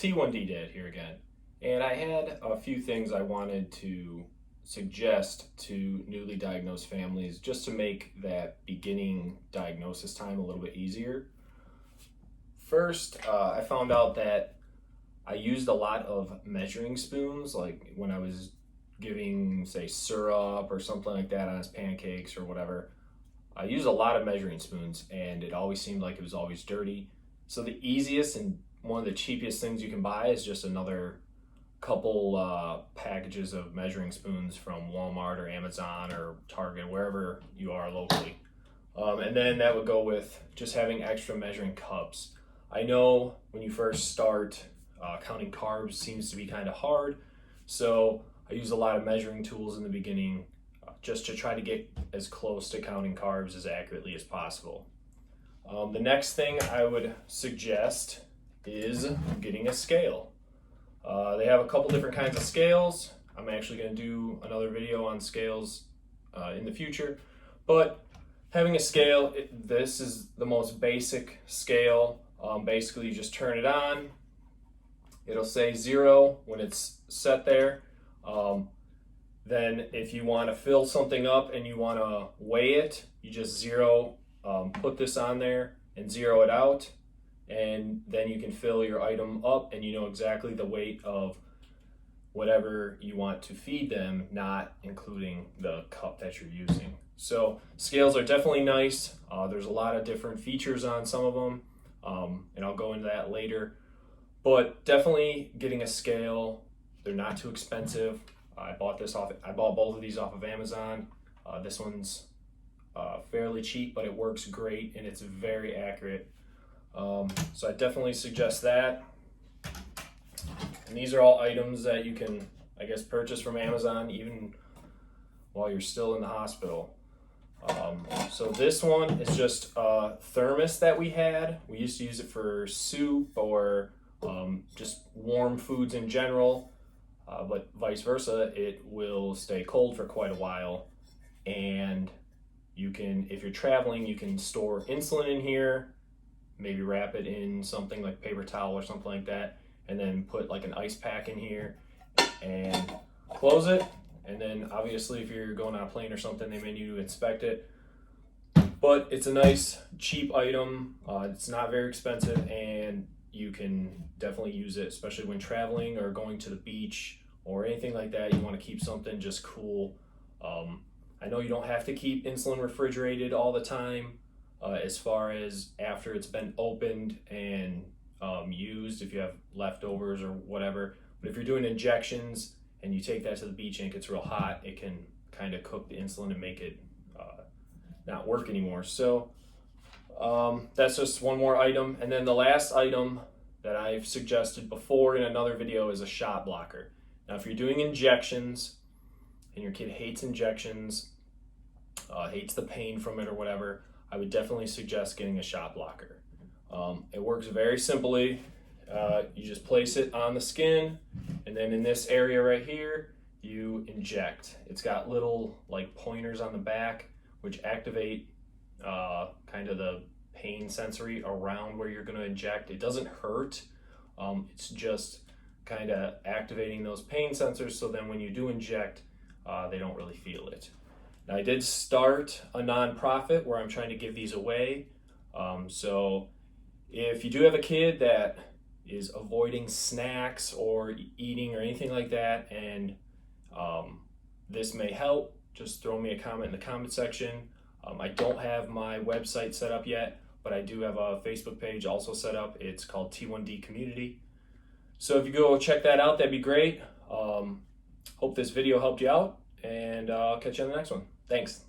T1D Dad here again, and I had a few things I wanted to suggest to newly diagnosed families just to make that beginning diagnosis time a little bit easier. First, I found out that I used a lot of measuring spoons, like when I was giving, say, syrup or something like that on his pancakes or whatever. I used a lot of measuring spoons, and it always seemed like it was always dirty. So the easiest and one of the cheapest things you can buy is just another couple packages of measuring spoons from Walmart or Amazon or Target, wherever you are locally. And then that would go with just having extra measuring cups. I know when you first start, counting carbs seems to be kind of hard, so I use a lot of measuring tools in the beginning just to try to get as close to counting carbs as accurately as possible. The next thing I would suggest is getting a scale. They have a couple different kinds of scales. I'm actually going to do another video on scales in the future, but having a scale, this is the most basic scale. Basically, you just turn it on. It'll say 0 when it's set there. Then if you want to fill something up and you want to weigh it, you just put this on there and 0 it out. And then you can fill your item up and you know exactly the weight of whatever you want to feed them, not including the cup that you're using. So scales are definitely nice. There's a lot of different features on some of them, and I'll go into that later. But definitely getting a scale. They're not too expensive. I bought both of these off of Amazon. This one's fairly cheap, but it works great and it's very accurate. So I definitely suggest that. And these are all items that you can, I guess, purchase from Amazon even while you're still in the hospital. So this one is just a thermos that we had. We used to use it for soup or just warm foods in general. But vice versa, it will stay cold for quite a while. And you can, if you're traveling, you can store insulin in here, maybe wrap it in something like paper towel or something like that, and then put like an ice pack in here and close it. And then obviously if you're going on a plane or something, they may need to inspect it. But it's a nice, cheap item. It's not very expensive, and you can definitely use it, especially when traveling or going to the beach or anything like that. You want to keep something just cool. I know you don't have to keep insulin refrigerated all the time, as far as after it's been opened and used, if you have leftovers or whatever. But if you're doing injections and you take that to the beach and it gets real hot, it can kind of cook the insulin and make it not work anymore. So that's just one more item. And then the last item that I've suggested before in another video is a shot blocker. Now, if you're doing injections and your kid hates injections, hates the pain from it or whatever, I would definitely suggest getting a shot blocker. It works very simply. You just place it on the skin, and then in this area right here, you inject. It's got little like pointers on the back, which activate kind of the pain sensory around where you're going to inject. It doesn't hurt. It's just kind of activating those pain sensors, so then when you do inject, they don't really feel it. Now, I did start a nonprofit where I'm trying to give these away. So if you do have a kid that is avoiding snacks or eating or anything like that, and this may help, just throw me a comment in the comment section. I don't have my website set up yet, but I do have a Facebook page also set up. It's called T1D Community. So if you go check that out, that'd be great. Hope this video helped you out, and I'll catch you on the next one. Thanks.